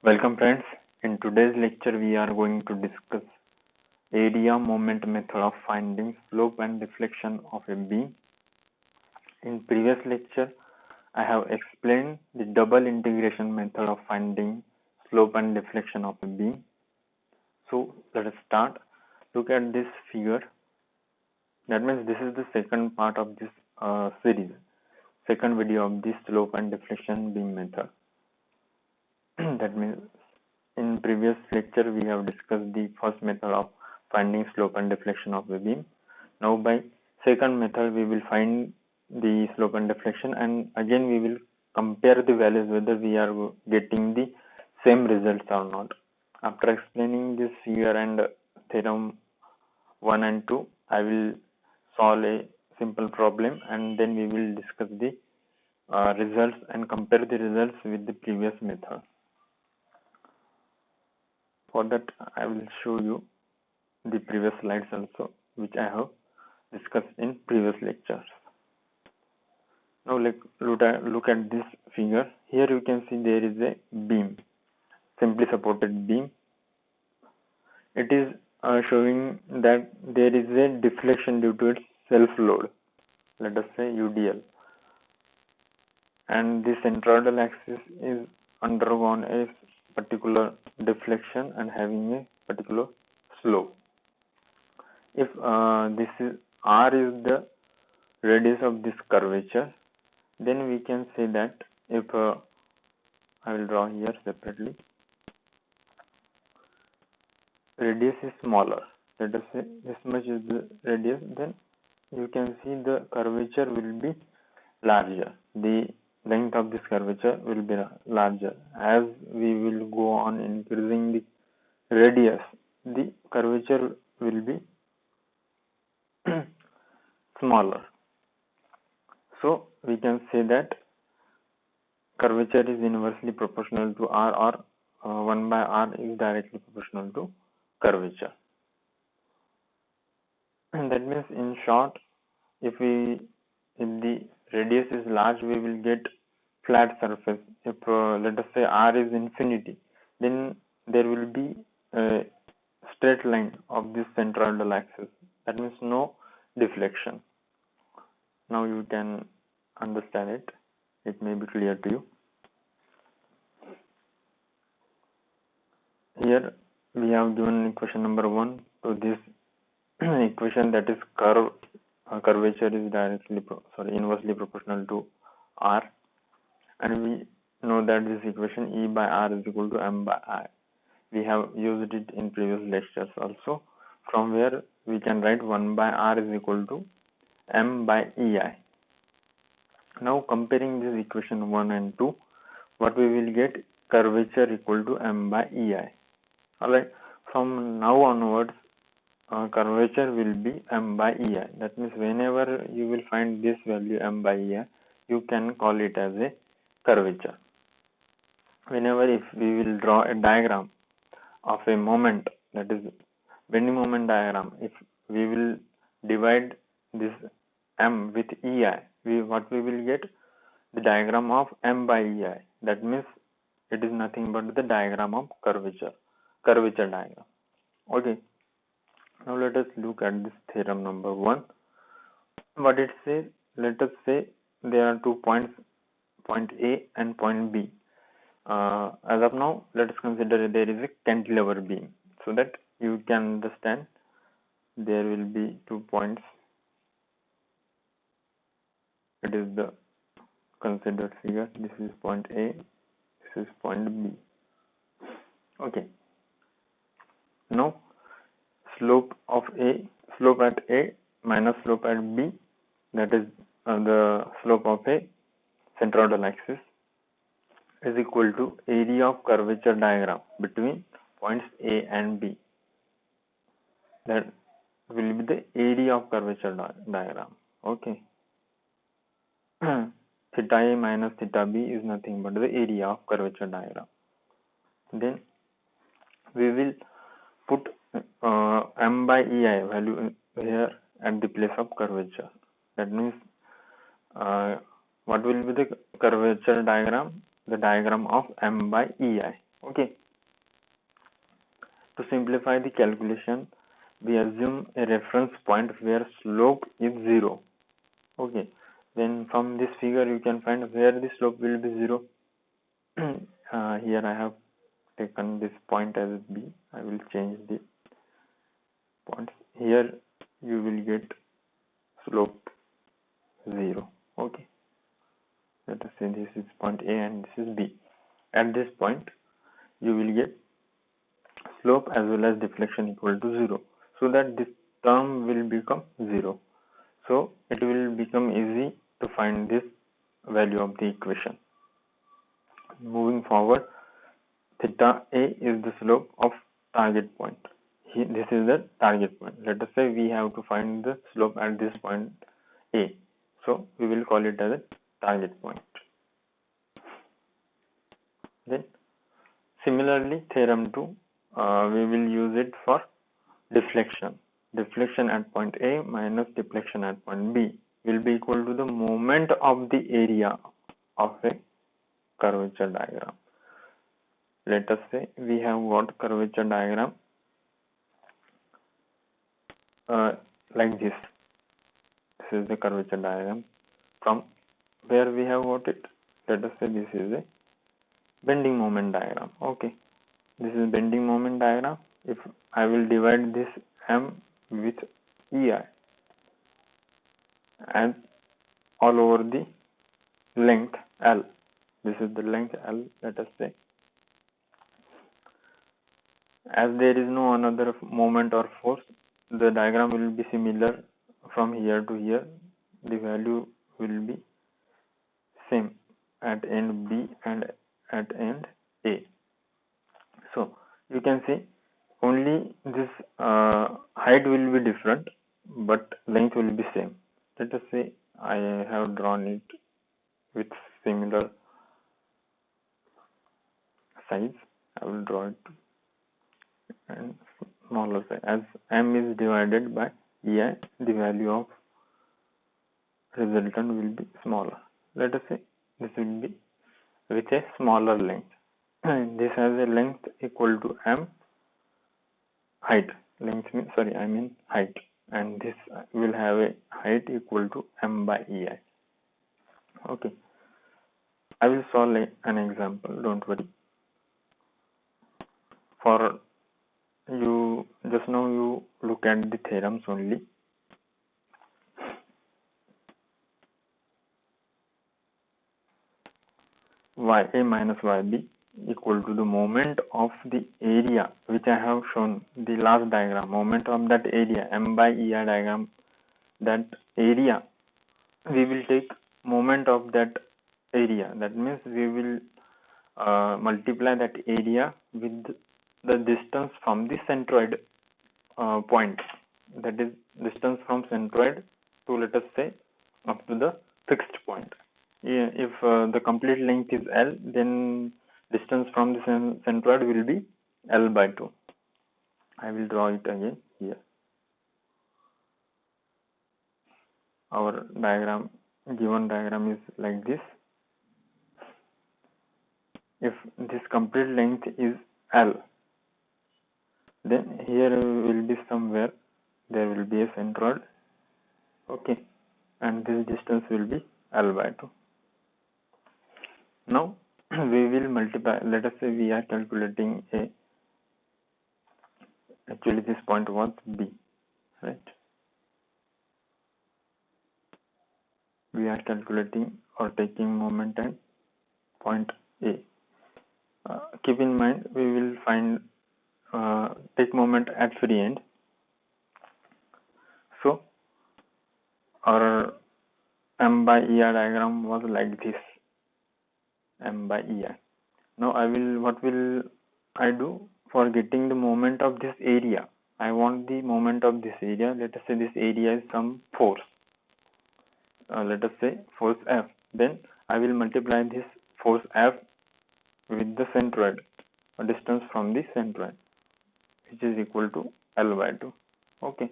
Welcome friends. In today's lecture we are going to discuss area moment method of finding slope and deflection of a beam. In previous lecture I have explained the double integration method of finding slope and deflection of a beam. So let us start. Look at this figure. That means this is the second part of this series, second video of this slope and deflection beam method. That means in previous lecture we have discussed the first method of finding slope and deflection of the beam. Now by second method we will find the slope and deflection, and again we will compare the values whether we are getting the same results or not. After explaining this figure and theorem 1 and 2, I will solve a simple problem and then we will discuss the results and compare the results with the previous method. For that I will show you the previous slides also, which I have discussed in previous lectures. Now look at this figure. Here you can see there is a beam, simply supported beam. It is showing that there is a deflection due to its self load, let us say UDL, and the centroidal axis is undergone a particular deflection and having a particular slope. If this is R is the radius of this curvature, then we can say that if I will draw here separately, radius is smaller, let us say this much is the radius, then you can see the curvature will be larger. The length of this curvature will be larger. As we will go on increasing the radius, the curvature will be smaller. So we can say that curvature is inversely proportional to R, or 1 by R is directly proportional to curvature. And that means in short, if the radius is large, we will get flat surface. If let us say R is infinity, then there will be a straight line of this centroidal axis. That means no deflection. Now you can understand it. It may be clear to you. Here we have given equation number 1 to this equation, that is curvature is inversely proportional to R, and we know that this equation E by R is equal to M by I. We have used it in previous lectures also, from where we can write 1 by R is equal to M by EI. Now comparing this equation 1 and 2, what we will get, curvature equal to M by EI. Alright, from now onwards curvature will be M by EI. That means whenever you will find this value M by EI, you can call it as a curvature. Whenever if we will draw a diagram of a moment, that is bending moment diagram, if we will divide this M with EI, what we will get, the diagram of M by EI. That means it is nothing but the diagram of curvature diagram. Okay. Now let us look at this theorem number 1. What it says, let us say there are 2 points, point A and point B. As of now, let us consider there is a cantilever beam, so that you can understand there will be 2 points. It is the considered figure. This is point A, this is point B. Okay. Now slope at A minus slope at B, that is the slope of a centroidal axis, is equal to area of curvature diagram between points A and B. That will be the area of curvature diagram. Okay. Theta A minus theta B is nothing but the area of curvature diagram. Then we will put M by EI value here at the place of curvature. That means what will be the curvature diagram? The diagram of M by EI. Okay. To simplify the calculation, we assume a reference point where slope is 0. Okay. Then from this figure you can find where the slope will be 0. Here I have taken this point as B. I will change the points. Here you will get slope 0. Okay. Let us say this is point A and this is B. At this point you will get slope as well as deflection equal to 0, so that this term will become 0. So it will become easy to find this value of the equation. Moving forward, theta A is the slope of target point. This is the target point. Let us say we have to find the slope at this point A. So we will call it as a target point. Then similarly, theorem 2, we will use it for deflection. Deflection at point A minus deflection at point B will be equal to the moment of the area of a curvature diagram. Let us say we have got curvature diagram like this. This is the curvature diagram. From where we have got it, let us say this is a bending moment diagram. Okay, this is bending moment diagram. If I will divide this M with EI and all over the length L, this is the length L, let us say, as there is no another moment or force, the diagram will be similar from here to here. The value will be same at end B and at end A. So you can see only this height will be different, but length will be same. Let us say I have drawn it with similar size. I will draw it and smaller size. As M is divided by EI, the value of resultant will be smaller. Let us say this will be with a smaller length. This has a length equal to M height. Length means, sorry, I mean height. And this will have a height equal to M by EI. Okay. I will solve an example, don't worry. For you, just now you look at the theorems only. Ya minus Yb equal to the moment of the area, which I have shown the last diagram. Moment of that area, M by EI diagram, that area, we will take moment of that area. That means we will multiply that area with the distance from the centroid point. That is distance from centroid to, let us say, up to the fixed point. If the complete length is L, then distance from the centroid will be L by 2. I will draw it again here. Our diagram, given diagram is like this. If this complete length is L, then here will be somewhere there will be a centroid. Okay, and this distance will be L by 2. Now we will multiply. Let us say we are calculating a, actually this point was B, right? We are calculating or taking moment at point A. Keep in mind, we will find take moment at free end. So our M by EI diagram was like this. M by EI. Now what will I do for getting the moment of this area? I want the moment of this area. Let us say this area is some force. Let us say force F. Then I will multiply this force F with the centroid, a distance from the centroid, which is equal to L by 2. Okay.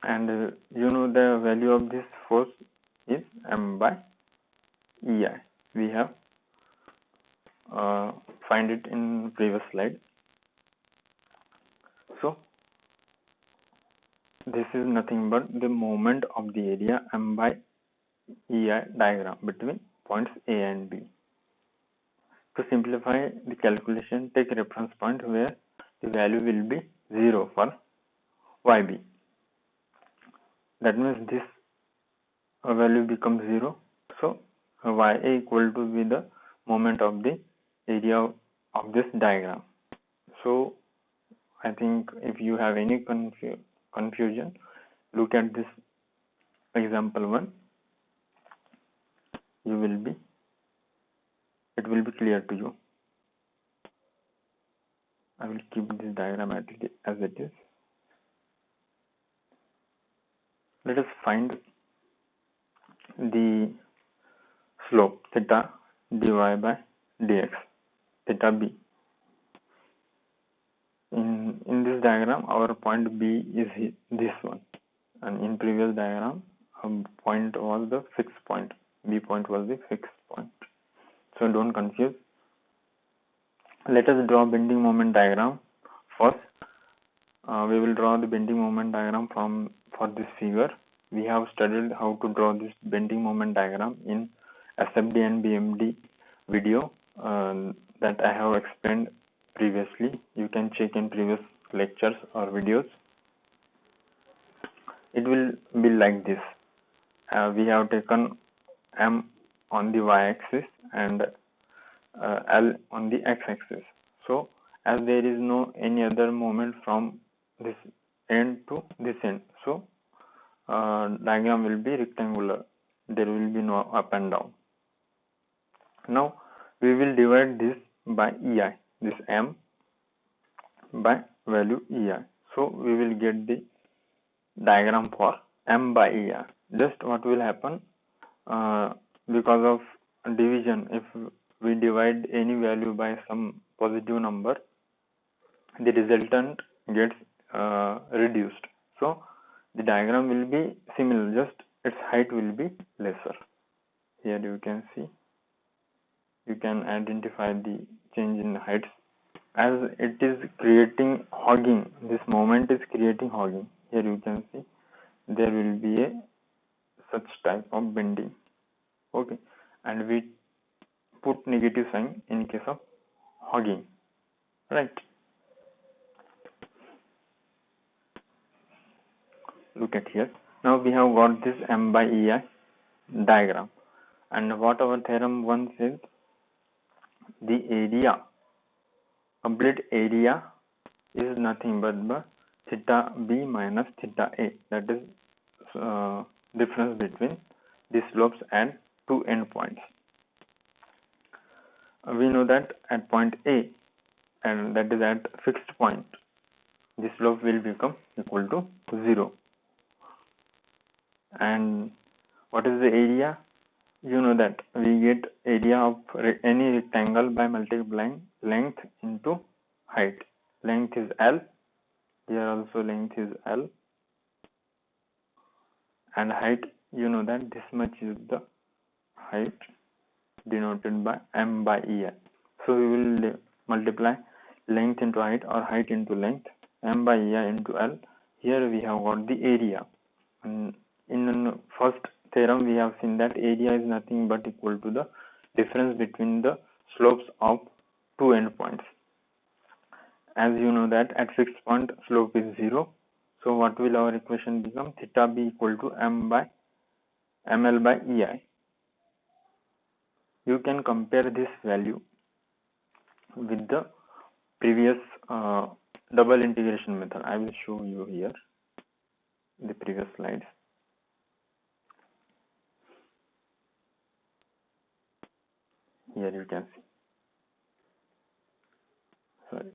And you know the value of this force is M by EI. We have find it in previous slide. So this is nothing but the moment of the area M by EI diagram between points A and B. To simplify the calculation, take a reference point where the value will be 0 for YB. That means this value becomes 0. So YA equal to be the moment of the area of this diagram. So I think if you have any confusion, look at this example 1. It will be clear to you. I will keep this diagram as it is. Let us find the slope theta dy by dx, theta b. In this diagram, our point B is this one, and in previous diagram, point was the fixed point. B point was the fixed point. So don't confuse. Let us draw bending moment diagram first. We will draw the bending moment diagram for this figure. We have studied how to draw this bending moment diagram in SFD and BMD video that I have explained previously. You can check in previous lectures or videos. It will be like this. We have taken M on the y-axis and L on the x-axis. So as there is no any other moment from this end to this end, so diagram will be rectangular. There will be no up and down. Now we will divide this by EI, this M by value EI. So we will get the diagram for M by EI. Just what will happen, because of division, if we divide any value by some positive number, the resultant gets reduced. So the diagram will be similar, just its height will be lesser. Here you can see, you can identify the change in heights as it is creating hogging. This moment is creating hogging. Here you can see there will be a such type of bending. Okay, and we put negative sign in case of hogging, right? Look at here. Now we have got this M by EI diagram, and what our theorem 1 says, the area, complete area is nothing but theta B minus theta A. That is difference between the slopes and two endpoints. We know that at point A, and that is at fixed point, the slope will become equal to 0. And what is the area? You know that we get area of any rectangle by multiplying length into height. Length is L. Here also length is L. And height, you know that this much is the height denoted by M by EI. So we will multiply length into height or height into length, M by EI into L. Here we have got the area. And in first theorem we have seen that area is nothing but equal to the difference between the slopes of two endpoints. As you know that at fixed point slope is 0. So what will our equation become? Theta B equal to ML by EI. You can compare this value with the previous double integration method. I will show you here the previous slides. Here you can see. Sorry,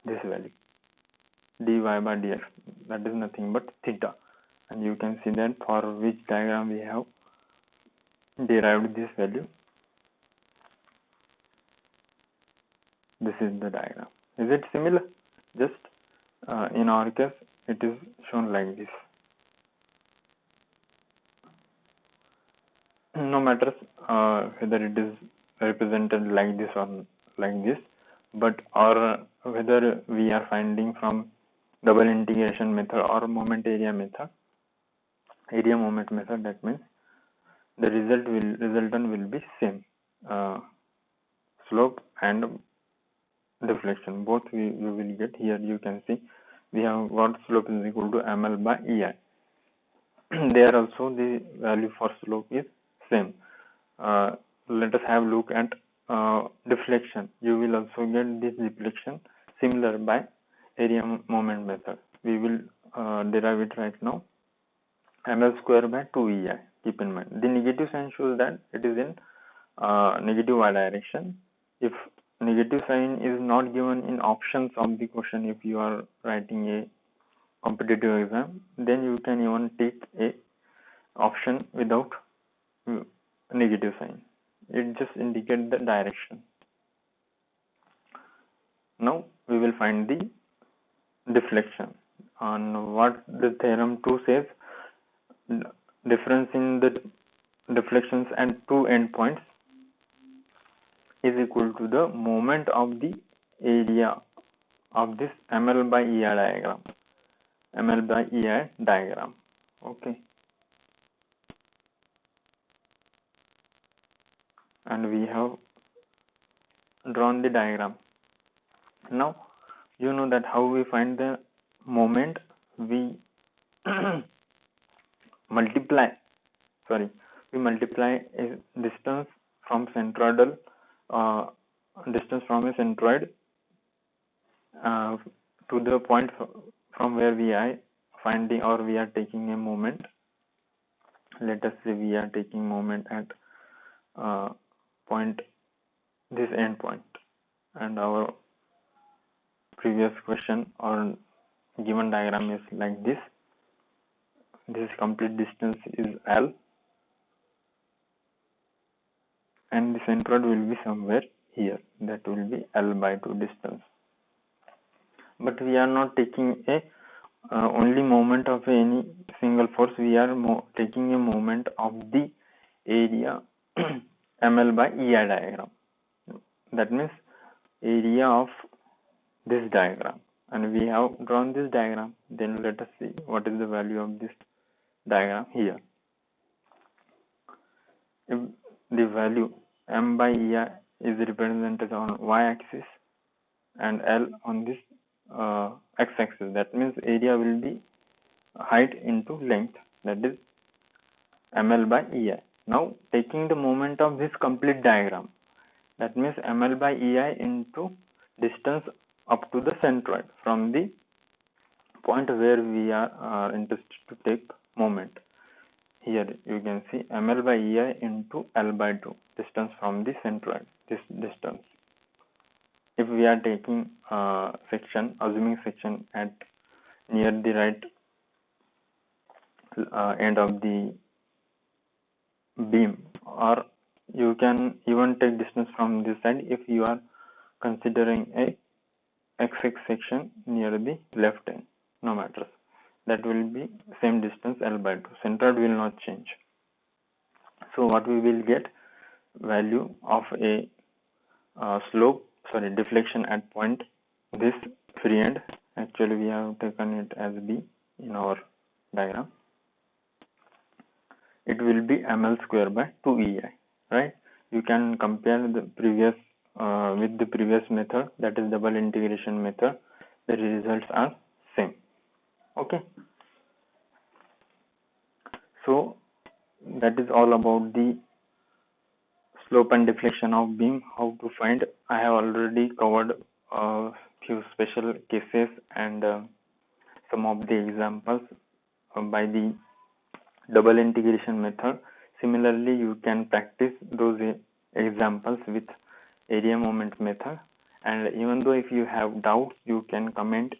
this value dy by dx, that is nothing but theta, and you can see that for which diagram we have derived this value. This is the diagram. Is it similar? Just in our case it is shown like this. no matters whether it is represented like this or like this, but or whether we are finding from double integration method or moment area method, area moment method, that means the resultant will be same, slope and deflection both we will get. Here you can see we have got slope is equal to ml by ei. There also the value for slope is same. Let us have look at deflection. You will also get this deflection similar by area moment method. We will derive it right now. Ml square by 2ei. Keep in mind the negative sign shows that it is in negative y direction. If negative sign is not given in options of the question, if you are writing a competitive exam, then you can even take a option without negative sign. It just indicates the direction. Now we will find the deflection. On what the theorem 2 says, difference in the deflections at two endpoints is equal to the moment of the area of this ml by ei diagram. ml by ei diagram. Okay. And we have drawn the diagram. Now you know that how we find the moment. We multiply a distance from centroidal distance from a centroid to the point from where we are finding or we are taking a moment. Let us say we are taking moment at point, this end point, and our previous question or given diagram is like this. This complete distance is L, and the centroid will be somewhere here. That will be L by 2 distance. But we are not taking a only moment of any single force. We are taking a moment of the area ml by ei diagram. That means area of this diagram, and we have drawn this diagram. Then let us see what is the value of this diagram here. If the value m by ei is represented on y-axis and L on this x-axis, that means area will be height into length, that is ml by ei. Now taking the moment of this complete diagram, that means ml by ei into distance up to the centroid from the point where we are interested to take moment. Here you can see ml by ei into L by 2 distance from the centroid, this distance. If we are taking section, assuming section at near the right end of the beam, or you can even take distance from this side if you are considering a XX section near the left end, no matters. That will be same distance L by 2. Centroid will not change. So what we will get, value of a deflection at point this free end. Actually we have taken it as B in our diagram. It will be ml square by 2 ei, right? You can compare the previous with the previous method, that is double integration method. The results are same. Okay, so that is all about the slope and deflection of beam, how to find. I have already covered a few special cases and some of the examples by the double integration method. Similarly, you can practice those examples with area moment method, and even though if you have doubts, you can comment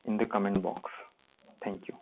in the comment box. Thank you.